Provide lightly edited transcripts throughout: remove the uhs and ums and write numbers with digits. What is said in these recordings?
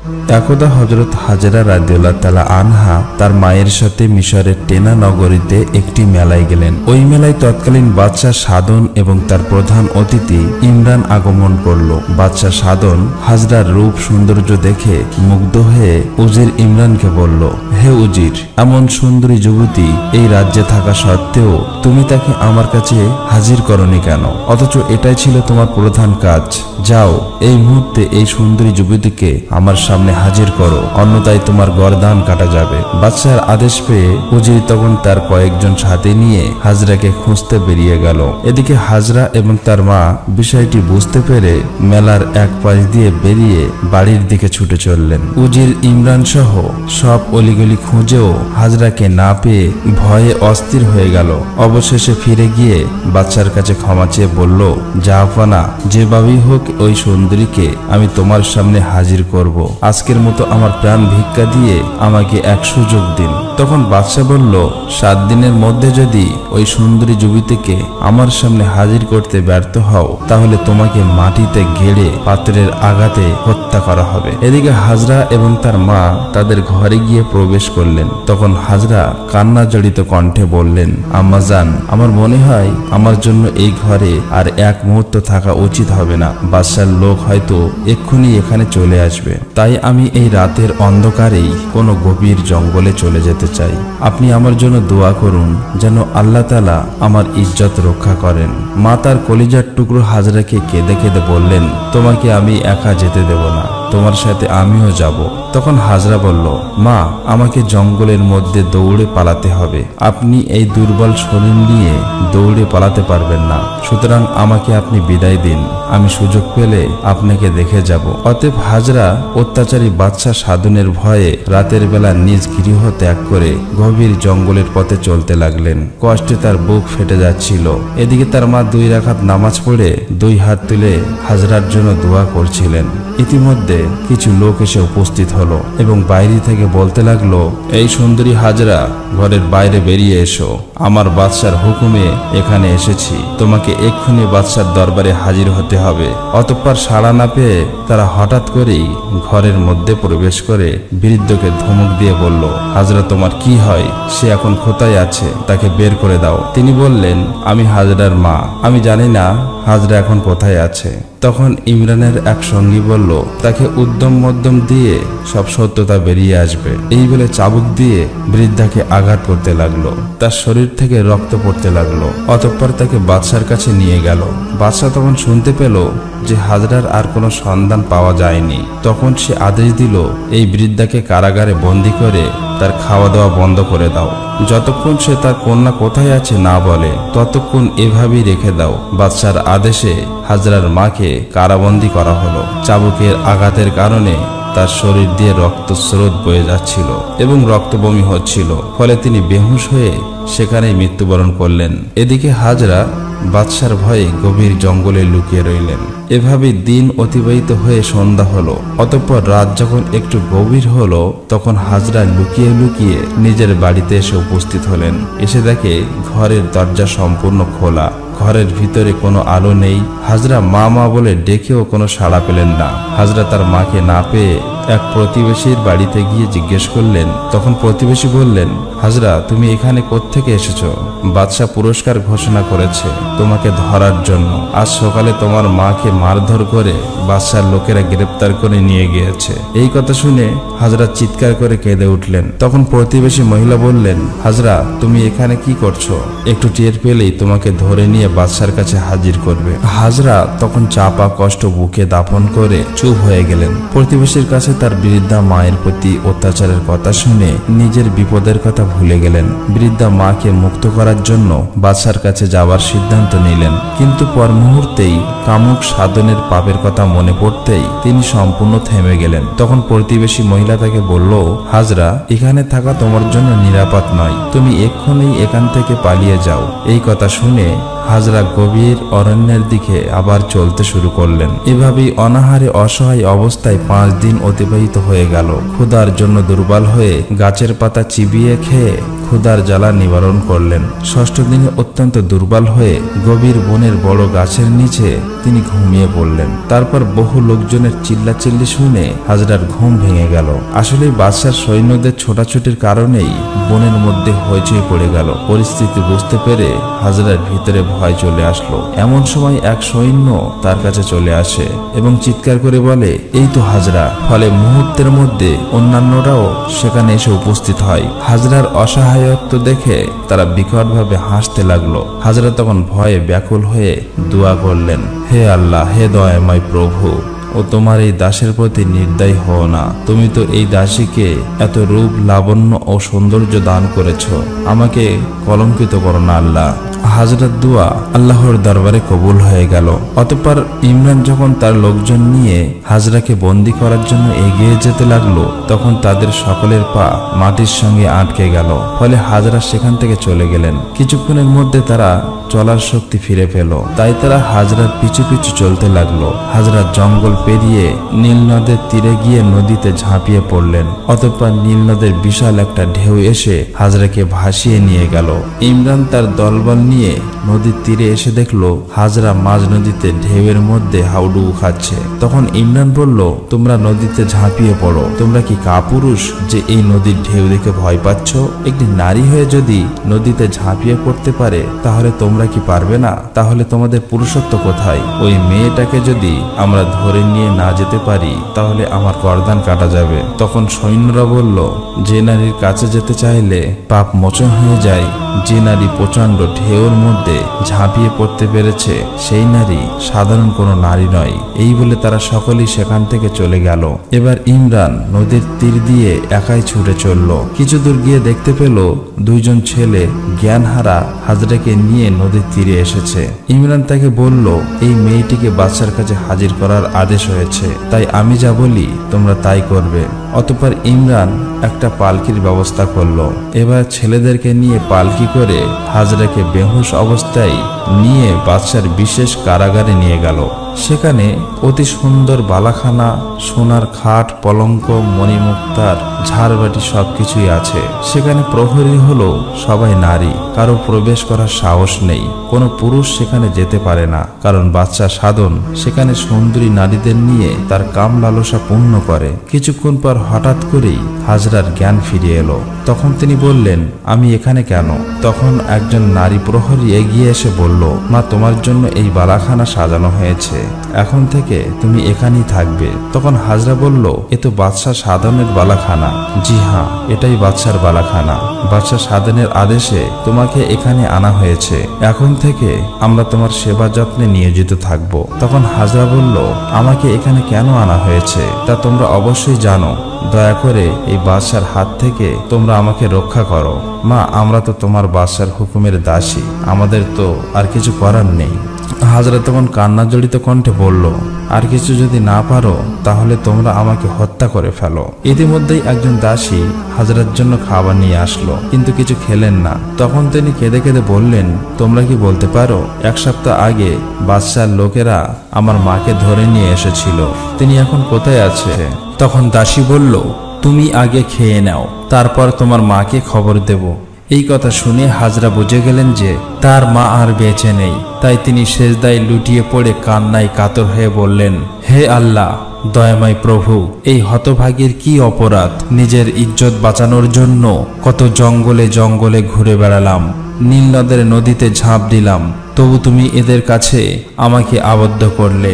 একদা হযরত হাজরা রাদিয়াল্লাহু তাআলা আনহা তার মায়ের সাথে মিশরের টেনা নগরীতে একটি মেলায় গেলেন। ওই মেলায় তৎকালীন বাদশাহ সাদন এবং তার প্রধান অতিথি ইমরান আগমন করল। বাদশাহ সাদন হাজরার রূপ সৌন্দর্য দেখে মুগ্ধ হয়ে উজির ইমরানকে বলল, হে উজির, এমন সুন্দরী যুবতী এই রাজ্যে থাকা সত্ত্বেও তুমি তাকে আমার কাছে হাজির করনি কেন? অথচ এটাই ছিল তোমার প্রধান কাজ। যাও, এই মুহূর্তে এই সুন্দরী যুবতীকে আমার সামনে হাজির করো, অন্যথায় তোমার গর্দান কাটা যাবে। বাদশাহর আদেশ পেয়ে উজির তখন তার কয়েকজন সাথী নিয়ে হাজরাকে খুঁজতে বেরিয়ে গেল। এদিকে হাজরা এবং তার মা বিষয়টি বুঝতে পেরে মেলার এক পাশ দিয়ে বেরিয়ে বাড়ির দিকে ছুটে চললেন। উজির ইমরান সহ সব অলিগলি খুঁজেও হাজরাকে না পেয়ে ভয়ে অস্থির হয়ে গেল। অবশেষে ফিরে গিয়ে বাদশার কাছে ক্ষমা চেয়ে বলল, জাহাপনা, যেভাবেই হোক ওই সুন্দরীকে আমি তোমার সামনে হাজির করব। আজকের মতো আমার প্রাণ ভিক্ষা দিয়ে আমাকে এক সুযোগ দিন। তখন বাদশা বলল, 7 দিনের মধ্যে যদি ওই সুন্দরী যুবতীকে আমার সামনে হাজির করতে ব্যর্থ হও, তাহলে তোমাকে মাটিতে গেড়ে পাত্রের আঘাতে হত্যা করা হবে। এদিকে হাজরা এবং তার মা তাদের ঘরে গিয়ে প্রবেশ করলেন। তখন হাজরা কান্না জড়িত কণ্ঠে বললেন, আম্মাজান, আমার মনে হয় আমার জন্য এই ঘরে আর এক মুহূর্ত থাকা উচিত হবে না। বাদশার লোক হয়তো এক্ষুনি এখানে চলে আসবে। তাই আমি এই রাতের অন্ধকারেই কোনো গভীর জঙ্গলে চলে যেতে চাই। আপনি আমার জন্য দোয়া করুন যেন আল্লাহ তাআলা আমার ইজ্জত রক্ষা করেন। মা তার কলিজার টুকরো হাজরাকে কেঁদে কেঁদে বললেন, তোমাকে আমি একা যেতে দেব না, তোমার সাথে আমিও যাব। তখন হাজরা বলল, মা, আমাকে জঙ্গলের মধ্যে দৌড়ে পালাতে হবে। আপনি এই দুর্বল শরীর নিয়ে দৌড়ে পালাতে পারবেন না, সুতরাং আমাকে আপনি বিদায় দিন। আমি সুযোগ পেলে আপনাকে দেখে যাব। অতএব হাজরা অত্যাচারী বাদশাহ সাদনের ভয়ে রাতের বেলা নিজ গৃহ ত্যাগ করে গভীর জঙ্গলের পথে চলতে লাগলেন। কষ্টে তার বুক ফেটে যাচ্ছিল। এদিকে তার মা 2 রাকাত নামাজ পড়ে 2 হাত তুলে হাজরার জন্য দোয়া করছিলেন। ইতিমধ্যে কিছু লোক এসে উপস্থিত হলো এবং বাইরে থেকে বলতে লাগলো, এই সুন্দরী হাজরা, ঘরের বাইরে বেরিয়ে এসো। আমার বাদশার হুকুমে এখানে এসেছি, তোমাকে এক্ষুনি বাদশার দরবারে হাজির হতে হবে। অতঃপর সাড়া না পেয়ে তারা হঠাৎ করেই ঘরের মধ্যে প্রবেশ করে বৃদ্ধকে ধমক দিয়ে বলল, হাজরা, তোমার কি হয়? সে এখন কোথায় আছে? তাকে বের করে দাও। তিনি বললেন, আমি হাজরার মা, আমি জানি না হাজরা এখন কোথায় আছে। তখন ইমরানের এক সঙ্গী বলল, তাকে উদ্যম মধ্যম দিয়ে সব সত্যতা বেরিয়ে আসবে। এই বলে চাবুক দিয়ে বৃদ্ধাকে আঘাত করতে লাগলো। তার শরীর থেকে রক্ত পড়তে লাগলো। অতঃপর তাকে বাদশার কাছে নিয়ে গেল। বাদশা তখন শুনতে পেল যে হাজরার আর কোনো সন্ধান পাওয়া যায়নি। তখন সে আদেশ দিল, এই বৃদ্ধাকে কারাগারে বন্দী করে তার খাওয়া দাওয়া বন্ধ করে দাও। যতক্ষণ সে তার কন্যা কোথায় আছে না বলে, ততক্ষণ এভাবেই রেখে দাও। বাদশার আদেশে হাজরার মাকে কারাবন্দী করা হলো। চাবুকের আঘাতের কারণে তার শরীর দিয়ে রক্তস্রোত বয়ে যাচ্ছিল এবং রক্তবমি হচ্ছিল। ফলে তিনি বেহুশ হয়ে সেখানেই মৃত্যুবরণ করলেন। এদিকে হাজরা বাদশার ভয়ে গভীর জঙ্গলে লুকিয়ে রইলেন। এভাবে দিন অতিবাহিত হয়ে সন্ধ্যা হলো। অতঃপর রাত যখন একটু গভীর হলো, তখন হাজরা লুকিয়ে লুকিয়ে নিজের বাড়িতে এসে উপস্থিত হলেন। এসে দেখে ঘরের দরজা সম্পূর্ণ খোলা, ঘরের ভিতরে কোনো আলো নেই। হাজরা মা মা বলে ডেকেও কোনো সাড়া পেলেন না। হাজরা তার মাকে না পেয়ে এক প্রতিবেশীর বাড়িতে গিয়ে জিজ্ঞেস করলেন। তখন প্রতিবেশী বললেন, হাজরা, তুমি এখানে কোত্থেকে এসেছো? বাদশাহ পুরস্কার ঘোষণা করেছে তোমাকে ধরার জন্য। আজ সকালে তোমার মাকে মারধর করে বাদশার লোকেরা গ্রেপ্তার করে নিয়ে গিয়েছে। এই কথা শুনে হাজরা চিৎকার করে কেঁদে উঠলেন। তখন প্রতিবেশী মহিলা বললেন, হাজরা, তুমি এখানে কি করছো? একটু টের পেলেই তোমাকে ধরে নিয়ে বাদশার কাছে হাজির করবে। হাজরা তখন চাপা কষ্ট বুকে দাপন করে চুপ হয়ে গেলেন। প্রতিবেশীর কাছে তার বৃদ্ধা মায়ের প্রতি অত্যাচারের কথা শুনে নিজের বিপদের কথা ভুলে গেলেন। বৃদ্ধা মাকে মুক্ত করার জন্য বাদশার কাছে যাওয়ার সিদ্ধান্ত নিলেন। কিন্তু পর মুহূর্তেই কামুক সাধনের পাপের কথা মনে পড়তেই তিনি সম্পূর্ণ থেমে গেলেন। তখন প্রতিবেশী মহিলা তাকে বলল, হাজরা, এখানে থাকা তোমার জন্য নিরাপদ নয়, তুমি এক্ষুনি এখান থেকে পালিয়ে যাও। এই কথা শুনে হাজরা গভীর অরণ্যের দিকে আবার চলতে শুরু করলেন। এভাবেই অনাহারে অসহায় অবস্থায় 5 দিন অতিবাহিত হয়ে গেল। ক্ষুধার জন্য দুর্বল হয়ে গাছের পাতা চিবিয়ে খেয়ে ক্ষুধার জ্বালা নিবারণ করলেন। 6ঠ দিনে অত্যন্ত দুর্বল হয়ে গভীর বনের বড় গাছের নিচে তিনি ঘুমিয়ে পড়লেন। তারপর বহু লোকজনের চিল্লাচিল্লি শুনে হাজরার ঘুম ভেঙে গেল। আসলে বাদশার সৈন্যদের ছোটাছুটির কারণেই বনের মধ্যে হইচই পড়ে গেল। পরিস্থিতি বুঝতে পেরে হাজরার ভিতরে ভয় চলে আসলো। এমন সময় এক সৈন্য তার কাছে চলে আসে এবং চিৎকার করে বলে, এই তো হাজরা। ফলে মুহূর্তের মধ্যে অন্যান্যরাও সেখানে এসে উপস্থিত হয়। হাজরার অসহায়ত্ব দেখে তারা বিকটভাবে হাসতে লাগলো। হাজরা তখন ভয়ে ব্যাকুল হয়ে দোয়া করলেন, হে আল্লাহ, হে দয়াময় প্রভু, ও তোমার এই দাসের প্রতি নির্দয় হও না। তুমি তো এই দাসীকে এত রূপ, লাবণ্য ও সৌন্দর্য দান করেছ, আমাকে কলঙ্কিত করো না আল্লাহ। হাজরার দোয়া আল্লাহর দরবারে কবুল হয়ে গেল। অতঃপর ইমরান যখন তার লোকজন নিয়ে হাজরাকে বন্দী করার জন্য এগিয়ে যেতে লাগলো, তখন তাদের সকলের পা মাটির সঙ্গে আটকে গেল। ফলে হাজরা সেখান থেকে চলে গেলেন। কিছুক্ষণের মধ্যে তারা চলার শক্তি ফিরে পেল। তাই তারা হাজরার পিছু পিছু চলতে লাগলো। হাজরা জঙ্গল পেরিয়ে নীল নদের তীরে গিয়ে নদীতে ঝাঁপিয়ে পড়লেন। অতঃপর নীল নদের বিশাল একটা ঢেউ এসে হাজরাকে ভাসিয়ে নিয়ে গেল। ইমরান তার দলবল নিয়ে নদীর তীরে এসে দেখলো হাজরা মাঝ নদীতে ঢেউয়ের মধ্যে হাউডুবু খাচ্ছে। তখন ইমরান বলল, তোমরা নদীতে ঝাঁপিয়ে পড়ো। তোমরা কি কাপুরুষ যে এই নদীর ঢেউ দেখে ভয় পাচ্ছ? একটি নারী হয়ে যদি নদীতে ঝাঁপিয়ে পড়তে পারে, তাহলে তোমরা কি পারবে না? তাহলে তোমাদের পুরুষত্ব কোথায়? ওই মেয়েটাকে যদি আমরা ধরে নিয়ে না যেতে পারি, তাহলে আমার গর্দান কাটা যাবে। তখন সৈন্যরা বলল, যে নারীর কাছে যেতে চাইলে পাপ মোচন হয়ে যায়, যে নারী প্রচন্ড ঢেউর মধ্যে ঝাঁপিয়ে পড়তে পেরেছে, সেই নারী সাধারণ কোনো নারী নয়। এই বলে তারা সকলেই সেখান থেকে চলে গেল। এবার ইমরান নদীর তীর দিয়ে একাই ছুটে চলল। কিছু দূর গিয়ে দেখতে পেল 2জন ছেলে জ্ঞানহারা হাজরাকে নিয়ে নদীর তীরে এসেছে। ইমরান তাকে বলল, এই মেয়েটিকে বাদশার কাছে হাজির করার আদেশ হয়েছে, তাই আমি যা বলি তোমরা তাই করবে। অতঃপর ইমরান একটা পালকির ব্যবস্থা করলো। এবার ছেলেদেরকে নিয়ে পালকি করে হাজরাকে বেহুশ অবস্থায় নিয়ে বাদশার বিশেষ কারাগারে নিয়ে গেল। সেখানে অতি সুন্দর বালাখানা, সোনার খাট, পলঙ্ক, মণিমুক্তার, ঝাড়বাটি সবকিছুই আছে। সেখানে প্রহরী হলো সবাই নারী, কারো প্রবেশ করার সাহস নেই। কোনো পুরুষ সেখানে যেতে পারে না, কারণ বাদশা সাধন সেখানে সুন্দরী নারীদের নিয়ে তার কাম লালসা পূর্ণ করে। কিছুক্ষণ পর হঠাৎ করেই হাজরার জ্ঞান ফিরে এলো। তখন তিনি বললেন, আমি এখানে কেন? তখন একজন নারী প্রহরী এগিয়ে এসে বলল, মা, তোমার জন্য এই বালাখানা সাজানো হয়েছে, এখন থেকে তুমি এখানেই থাকবে। তখন হাজরা বলল, এ তো বাদশা সাধনের বালাখানা। জি হ্যাঁ, এটাই বাদশার বালাখানা। বাদশা সাধনের আদেশে তোমাকে এখানে আনা হয়েছে। এখন থেকে আমরা তোমার সেবা যত্নে নিয়োজিত থাকব। তখন হাজরা বলল, আমাকে এখানে কেন আনা হয়েছে তা তোমরা অবশ্যই জানো। দয়া করে এই বাদশার হাত থেকে তোমরা আমাকে রক্ষা করো। মা, আমরা তো তোমার বাদশার হুকুমের দাসী, আমাদের তো আর কিছু করার নেই। হাজরা তখন কান্না জড়িত কণ্ঠে বলল, আর কিছু যদি না পারো তাহলে তোমরা আমাকে হত্যা করে ফেলো। ইতিমধ্যেই একজন দাসী হাজরার জন্য খাবার নিয়ে আসলো, কিন্তু কিছু খেলেন না। তখন তিনি কেঁদে কেঁদে বললেন, তোমরা কি বলতে পারো 1 সপ্তাহ আগে বাদশার লোকেরা আমার মাকে ধরে নিয়ে এসেছিল, তিনি এখন কোথায় আছে? তখন দাসী বলল, তুমি আগে খেয়ে নাও, তারপর তোমার মাকে খবর দেব। এই কথা শুনে হাজরা বুঝে গেলেন যে তার মা আর বেঁচে নেই। তাই তিনি সেজদায় লুটিয়ে পড়ে কান্নায় কাতর হয়ে বললেন, হে আল্লাহ, দয়াময় প্রভু, এই হতভাগীর কি অপরাধ? নিজের ইজ্জত বাঁচানোর জন্য কত জঙ্গলে জঙ্গলে ঘুরে বেড়ালাম, নীল নদের নদীতে ঝাঁপ দিলাম, তবু তুমি এদের কাছে আমাকে আবদ্ধ করলে।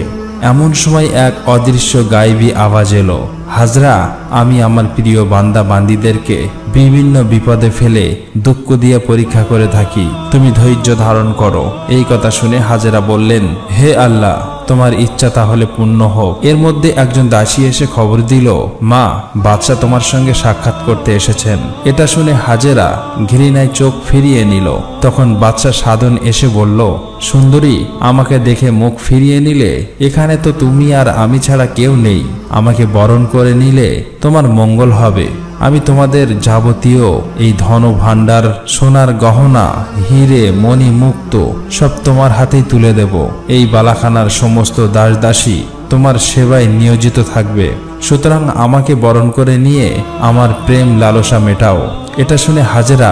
এমন সময় এক অদৃশ্য গায়েবী আওয়াজ এলো, হাজরা, আমি আমার প্রিয় বান্দা বান্দীদেরকে বিভিন্ন বিপদে ফেলে দুঃখ দিয়ে পরীক্ষা করে থাকি, তুমি ধৈর্য ধারণ করো। এই কথা শুনে হাজরা বললেন, হে আল্লাহ, তোমার ইচ্ছা তাহলে পূর্ণ হোক। এর মধ্যে একজন দাসী এসে খবর দিল, মা, বাদশা তোমার সঙ্গে সাক্ষাৎ করতে এসেছেন। এটা শুনে হাজেরা ঘৃণায় চোখ ফিরিয়ে নিল। তখন বাদশা সাধন এসে বলল, সুন্দরী, আমাকে দেখে মুখ ফিরিয়ে নিলে? এখানে তো তুমি আর আমি ছাড়া কেউ নেই, আমাকে বরণ করে নিলে তোমার মঙ্গল হবে। আমি তোমাদের যাবতীয় এই ধন ভাণ্ডার, সোনার গহনা, হিরে মণি মুক্ত সব তোমার হাতেই তুলে দেব। এই বালাখানার সমস্ত দাসদাসী তোমার সেবায় নিয়োজিত থাকবে। সুতরাং আমাকে বরণ করে নিয়ে আমার প্রেম লালসা মেটাও। এটা শুনে হাজেরা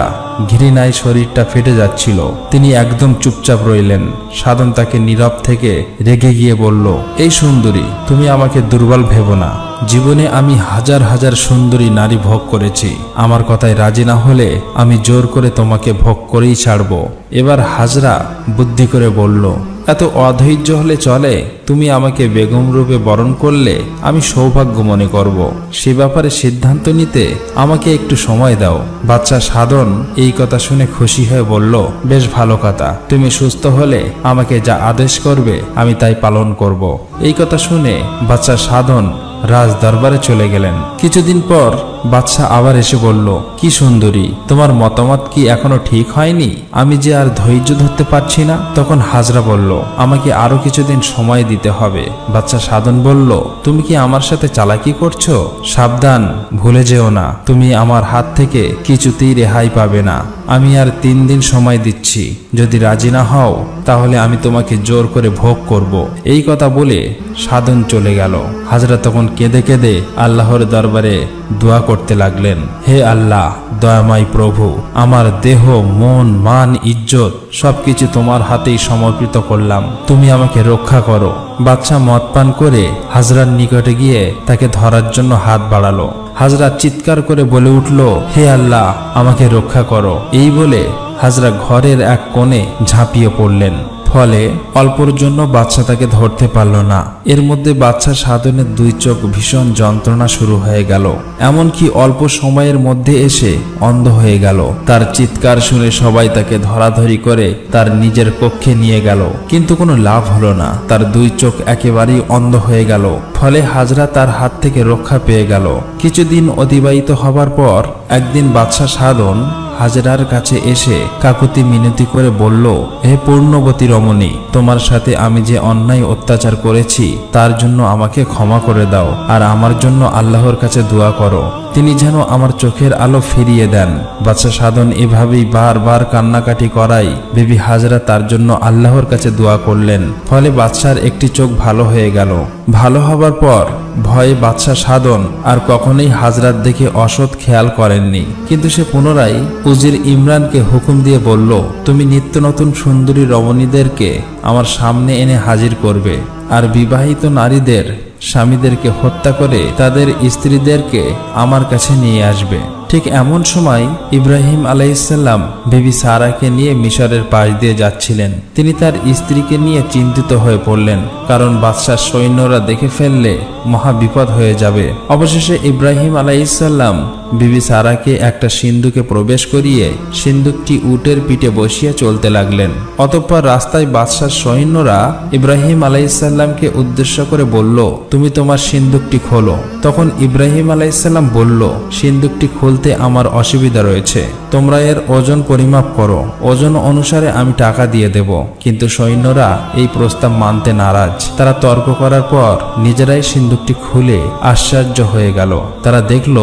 ঘৃণায় শরীরটা ফেটে যাচ্ছিল। তিনি একদম চুপচাপ রইলেন। সাধন তাকে নীরব থেকে রেগে গিয়ে বলল, এই সুন্দরী, তুমি আমাকে দুর্বল ভেবো না। জীবনে আমি হাজার হাজার সুন্দরী নারী ভোগ করেছি। আমার কথায় রাজি না হলে আমি জোর করে তোমাকে ভোগ করেই ছাড়ব। এবার হাজরা বুদ্ধি করে বলল, এত অধৈর্য হলে চলে? তুমি আমাকে বেগম রূপে বরণ করলে আমি সৌভাগ্য মনে করব। সে ব্যাপারে সিদ্ধান্ত নিতে আমাকে একটু সময় দাও। বাচ্চা সাধন এই কথা শুনে খুশি হয়ে বলল, বেশ ভালো কথা, তুমি সুস্থ হলে আমাকে যা আদেশ করবে আমি তাই পালন করব। এই কথা শুনে বাচ্চা সাধন রাজ দরবারে চলে গেলেন। কিছুদিন পর বাদশাহ আবার এসে বলল, কি সুন্দরী, তোমার মতামত কি এখনো ঠিক হয়নি? আমি যে আর ধৈর্য ধরতে পারছি না। তখন হাজরা বলল, আমাকে আরো কিছুদিন সময় দিতে হবে। বাচ্চা সাধন বলল, তুমি কি আমার সাথে চালাকি করছো? সাবধান, ভুলে যেও না, তুমি আমার হাত থেকে কিছুতেই রেহাই পাবে না। আমি আর 3 দিন সময় দিচ্ছি। যদি রাজি না হও তাহলে আমি তোমাকে জোর করে ভোগ করব। এই কথা বলে সাধন চলে গেল। হাজরা তখন কেঁদে কেঁদে আল্লাহর দরবারে দোয়া করতে লাগলেন, হে আল্লাহ, দয়াময় প্রভু, আমার দেহ, মন, মান, ইজ্জত সবকিছু তোমার হাতেই সমর্পিত করলাম। তুমি আমাকে রক্ষা করো। বাদশা মদ পান করে হাজরার নিকটে গিয়ে তাকে ধরার জন্য হাত বাড়ালো। হাজরা চিৎকার করে বলে উঠল, হে আল্লাহ, আমাকে রক্ষা করো। এই বলে হাজরা ঘরের এক কোণে ঝাঁপিয়ে পড়লেন। ফলে অল্পর জন্য বাদশা তাকে ধরতে পারল না। এর মধ্যে বাদশা সাধনের 2 চোখ ভীষণ যন্ত্রণা শুরু হয়ে গেল। এমনকি অল্প সময়ের মধ্যে এসে অন্ধ হয়ে গেল। তার চিৎকার শুনে সবাই তাকে ধরাধরি করে তার নিজের কক্ষে নিয়ে গেল, কিন্তু কোনো লাভ হলো না। তার 2 চোখ একেবারেই অন্ধ হয়ে গেল। ফলে হাজরা তার হাত থেকে রক্ষা পেয়ে গেল। কিছুদিন অতিবাহিত হবার পর একদিন বাদশা সাধন হাজরার কাছে এসে কাকুতি মিনতি করে বলল, হে পূর্ণবতী রমণী, তোমার সাথে আমি যে অন্যায় অত্যাচার করেছি তার জন্য আমাকে ক্ষমা করে দাও, আর আমার জন্য আল্লাহর কাছে দোয়া করো, তিনি যেন আমার চোখের আলো ফিরিয়ে দেন। বাদশা সাধন এভাবেই বারবার কান্নাকাটি করায় বিবি হাজরা তার জন্য আল্লাহর কাছে দোয়া করলেন। ফলে বাদশার একটি চোখ ভালো হয়ে গেল। ভালো হবার পর ভয়ে বাদশা সাধন আর কখনোই হাজরার দিকে অসৎ খেয়াল করেননি। কিন্তু সে পুনরায় উজির ইমরানকে হুকুম দিয়ে বলল, তুমি নিত্য নতুন সুন্দরী রমণীদেরকে আমার সামনে এনে হাজির করবে, আর বিবাহিত নারীদের স্বামীদেরকে হত্যা করে তাদের স্ত্রীদেরকে আমার কাছে নিয়ে আসবে। ঠিক এমন সময় ইব্রাহিম আলাইহিসসালাম বিবি সারাকে নিয়ে মিশরের পাশ দিয়ে যাচ্ছিলেন। তিনি তার স্ত্রীকে নিয়ে চিন্তিত হয়ে পড়লেন, কারণ বাদশার সৈন্যরা দেখে ফেললে মহা বিপদ হয়ে যাবে। অবশেষে ইব্রাহিম আলাইহিসসালাম বিবি সারাকে একটা সিন্ধুকে প্রবেশ করিয়ে সিন্ধুকটি উটের পিঠে বসিয়ে চলতে লাগলেন। অতঃপর রাস্তায় বাদশার সৈন্যরা ইব্রাহিম আলাইহিসসালামকে উদ্দেশ্য করে বলল, তুমি তোমার সিন্ধুকটি খোলো। তখন ইব্রাহিম আলাইহিসসালাম বলল, সিন্ধুকটি খুলতে আমার অসুবিধা রয়েছে, তোমরা এর ওজন পরিমাপ করো, ওজন অনুসারে আমি টাকা দিয়ে দেব। কিন্তু সৈন্যরা এই প্রস্তাব মানতে নারাজ। তারা তর্ক করার পর নিজেরাই সিন্ধুকটি খুলে আশ্চর্য হয়ে গেল। তারা দেখল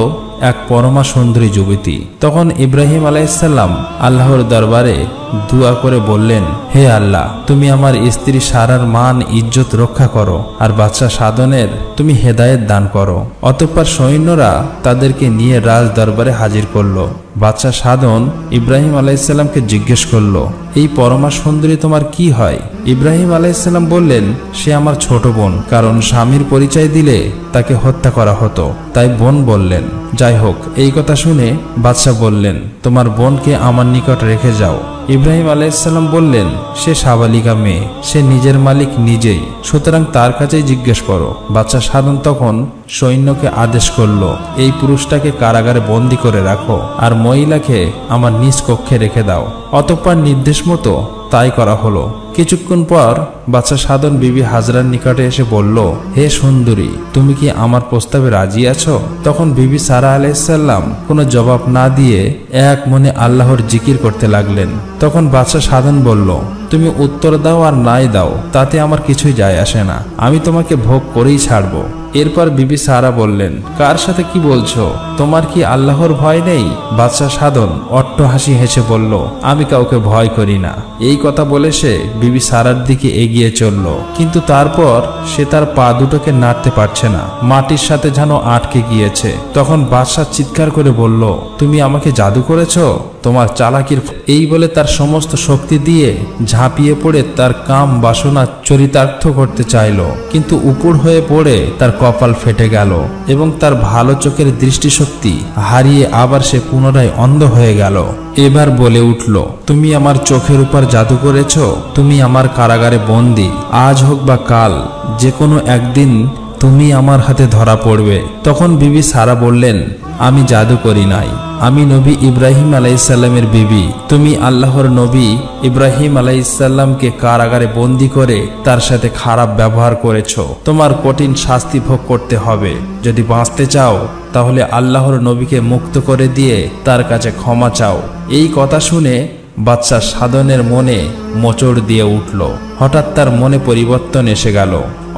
এক পরমা সুন্দরী যুবতী। তখন ইব্রাহিম আলাইহিসসালাম আল্লাহর দরবারে দোয়া করে বললেন, হে আল্লাহ, তুমি আমার স্ত্রী সারার মান ইজ্জত রক্ষা করো, আর বাদশা সাধনের তুমি হেদায়েত দান করো। অতঃপর সৈন্যরা তাদেরকে নিয়ে রাজ দরবারে হাজির করলো। বাদশা সাধন ইব্রাহিম আলাইহিসসালামকে জিজ্ঞেস করলো, এই পরমা সুন্দরী তোমার কি হয়? ইব্রাহিম আলাইহিসসালাম বললেন, সে আমার ছোট বোন, কারণ স্বামীর পরিচয় দিলে তাকে হত্যা করা হতো, তাই বোন বললেন। যাই হোক, এই কথা শুনে বাদশা বললেন, তোমার বোনকে আমার নিকট রেখে যাও। ইব্রাহিম আলাইহিসসালাম বললেন, সে সাবালিকা মেয়ে, সে নিজের মালিক নিজেই, সুতরাং তার কাছেই জিজ্ঞেস করো। বাদশা সাধন তখন সৈন্যকে আদেশ করল, এই পুরুষটাকে কারাগারে বন্দী করে রাখো, আর মহিলাকে আমার নিজ কক্ষে রেখে দাও। অতঃপর নির্দেশ মতো তাই করা হলো। কিছুক্ষণ পর বাদশা সাধন বিবি হাজরার নিকটে এসে বলল, হে সুন্দরী, তুমি কি আমার প্রস্তাবে রাজি আছো? তখন বিবি সারা আলাইহিসসালাম কোনো জবাব না দিয়ে এক মনে আল্লাহর জিকির করতে লাগলেন। তখন বাদশা সাধন বলল, তুমি উত্তর দাও আর নাই দাও, তাতে আমার কিছুই যায় আসে না, আমি তোমাকে ভোগ করেই ছাড়বো। এরপর বিবি সারা বললেন, কার সাথে কি বলছো? তোমার কি আল্লাহর ভয় নেই? বাদশাহ সাধন অট্ট হাসি হেসে বলল, আমি কাউকে ভয় করি না। এই কথা বলে সে বিবি সারার দিকে এগিয়ে চলল, কিন্তু তারপর সে তার পা দুটোকে নাড়তে পারছে না, মাটির সাথে যেন আটকে গিয়েছে। তখন বাদশাহ চিৎকার করে বলল, তুমি আমাকে জাদু করেছো? তোমার চালাকির এই বলে তার সমস্ত শক্তি দিয়ে ঝাঁপিয়ে পড়ে তার কাম বাসনা চরিতার্থ করতে চাইল, কিন্তু উপুড় হয়ে পড়ে তার কপাল ফেটে গেল এবং তার ভালো চোখের দৃষ্টিশক্তি হারিয়ে আবার সে পুনরায় অন্ধ হয়ে গেল। এবার বলে উঠল, তুমি আমার চোখের উপর জাদু করেছ, তুমি আমার কারাগারে বন্দী, আজ হোক বা কাল যে কোনো একদিন তুমি আমার হাতে ধরা পড়বে। তখন বিবি সারা বললেন, আমি জাদু করি নাই, আমি নবী ইব্রাহিম আলাইসাল্লামের বিবি। তুমি আল্লাহর নবী ইব্রাহিম আলাইসাল্লামকে কারাগারে বন্দী করে তার সাথে খারাপ ব্যবহার করেছো, তোমার কঠিন শাস্তি ভোগ করতে হবে। যদি বাঁচতে চাও তাহলে আল্লাহর নবীকে মুক্ত করে দিয়ে তার কাছে ক্ষমা চাও। এই কথা শুনে বাদশাহ সাধনের মনে মোচড় দিয়ে উঠল। হঠাৎ তার মনে পরিবর্তন এসে গেল।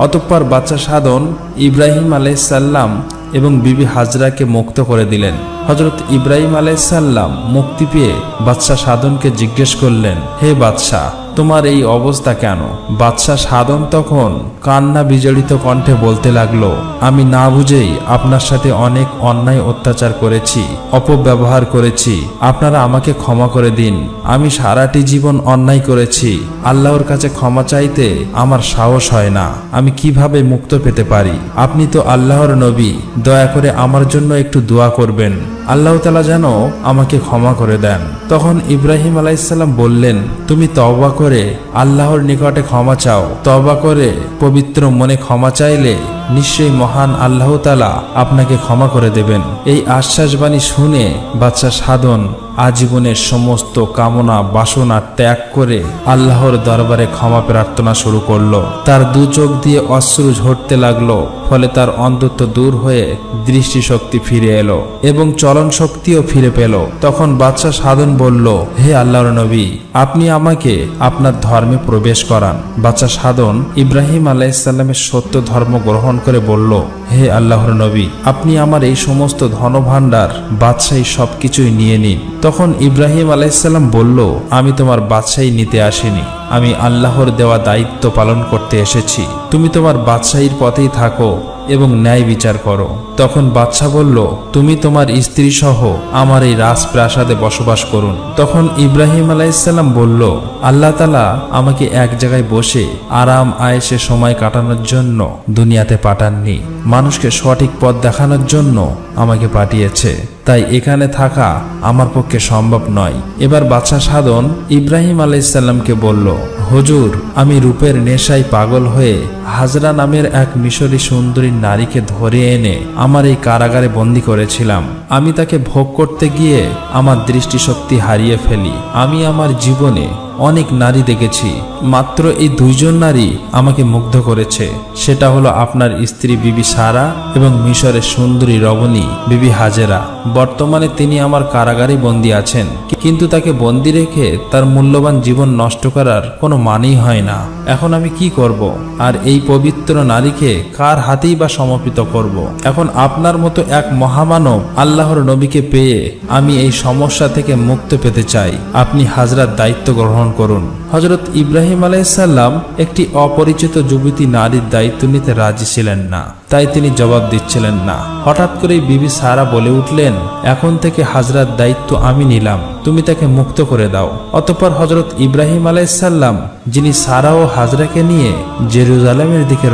অতঃপর বাদশাহ সাধন ইব্রাহিম আলাইসাল্লাম এবং বিবি হাজরাকে মুক্ত করে দিলেন। হযরত ইব্রাহিম আলাইসাল্লাম মুক্তি পেয়ে বাদশাহ সাধনকে জিজ্ঞেস করলেন, হে বাদশাহ, তোমার এই অবস্থা কেন? বাদশাহ সাধন তখন কান্না বিজড়িত কণ্ঠে বলতে লাগলো, আমি না বুঝেই আপনার সাথে অনেক অন্যায় অত্যাচার করেছি, অপব্যবহার করেছি, আপনারা আমাকে ক্ষমা করে দিন। আমি সারাটি জীবন অন্যায় করেছি, আল্লাহর কাছে ক্ষমা চাইতে আমার সাহস হয় না, আমি কিভাবে মুক্ত পেতে পারি? আপনি তো আল্লাহর নবী, দয়া করে আমার জন্য একটু দোয়া করবেন, আল্লাহ তাআলা যেন আমাকে ক্ষমা করে দেন। তখন ইব্রাহিম আলাইহিসসালাম বললেন, তুমি তওবা করে আল্লাহর নিকটে ক্ষমা চাও, তওবা করে পবিত্র মনে ক্ষমা চাইলে নিশ্চয়ই মহান আল্লাহ তাআলা আপনাকে ক্ষমা করে দেবেন। এই আশ্বাসবাণী শুনে বাদশাহ সাধন আজীবনের সমস্ত কামনা বাসনা ত্যাগ করে আল্লাহর দরবারে ক্ষমা প্রার্থনা শুরু করলো। তার দু চোখ দিয়ে অশ্রু ঝরতে লাগলো, ফলে তার অন্ধত্ব দূর হয়ে দৃষ্টিশক্তি ফিরে এলো এবং চলন শক্তিও ফিরে পেল। তখন বাদশাহ সাধন বলল, হে আল্লাহর নবী, আপনি আমাকে আপনার ধর্মে প্রবেশ করান। বাদশাহ সাধন ইব্রাহিম আলাইহিসসালামের সত্য ধর্ম গ্রহণ করে বলল, হে আল্লাহর নবী, আপনি আমার এই সমস্ত ধনভাণ্ডার বাদশাহী সবকিছুই নিয়ে নিন। তখন ইব্রাহিম আলাইহিসসালাম বলল, আমি তোমার বাদশাহী নিতে আসিনি, আমি আল্লাহর দেওয়া দায়িত্ব পালন করতে এসেছি। তুমি তোমার বাদশাহীর পথেই থাকো এবং ন্যায় বিচার করো। তখন বাদশাহ বলল, তুমি তোমার স্ত্রী সহ আমার এই রাজপ্রাসাদে বসবাস করুন। তখন ইব্রাহিম আলাইহিসসালাম বলল, আল্লাহ তাআলা আমাকে এক জায়গায় বসে আরাম আয়েশে সময় কাটানোর জন্য দুনিয়াতে পাঠাননি, মানুষকে সঠিক পথ দেখানোর জন্য আমাকে পাঠিয়েছে, তাই এখানে থাকা আমার পক্ষে সম্ভব নয়। এবার বাদশাহ সাধন ইব্রাহিম আলাইহিসসালামকে বলল, হুজুর, আমি রূপের নেশায় পাগল হয়ে হাজরা নামের এক মিশরী সুন্দরী নারীকে ধরে এনে আমার এই কারাগারে বন্দী করেছিলাম। আমি তাকে ভোগ করতে গিয়ে আমার দৃষ্টিশক্তি হারিয়ে ফেলি। আমি আমার জীবনে অনেক নারী দেখেছি, মাত্র এই দুইজন নারী আমাকে মুগ্ধ করেছে, সেটা হলো আপনার স্ত্রী বিবি সারা এবং মিশরের সুন্দরী রমণী বিবি হাজেরা। বর্তমানে তিনি আমার কারাগারে বন্দী আছেন, কিন্তু তাকে বন্দী রেখে তার মূল্যবান জীবন নষ্ট করার কোনো মানেই হয় না। এখন আমি কি করব? আর এই পবিত্র নারীকে কার হাতেই বা সমর্পিত করব? এখন আপনার মতো এক মহামানব আল্লাহর নবীকে পেয়ে আমি এই সমস্যা থেকে মুক্ত পেতে চাই, আপনি হাজরার দায়িত্ব গ্রহণ করুন। হযরত ইব্রাহিম আলাইহিসসালাম একটি অপরিচিত যুবতী নারীর দায়িত্ব নিতে রাজি ছিলেন না, তাই তিনি জবাব দিচ্ছিলেন না। হঠাৎ করেই বিবি সারা বলে উঠলেন, এখন থেকে হাজরার দায়িত্ব আমি নিলাম, তুমি তাকে মুক্ত করে দাও। অতঃপর হযরত ইব্রাহিম আলাইহিসসালাম, যিনি সারা ও হাজরাকে নিয়ে জেরুজালেমের দিকে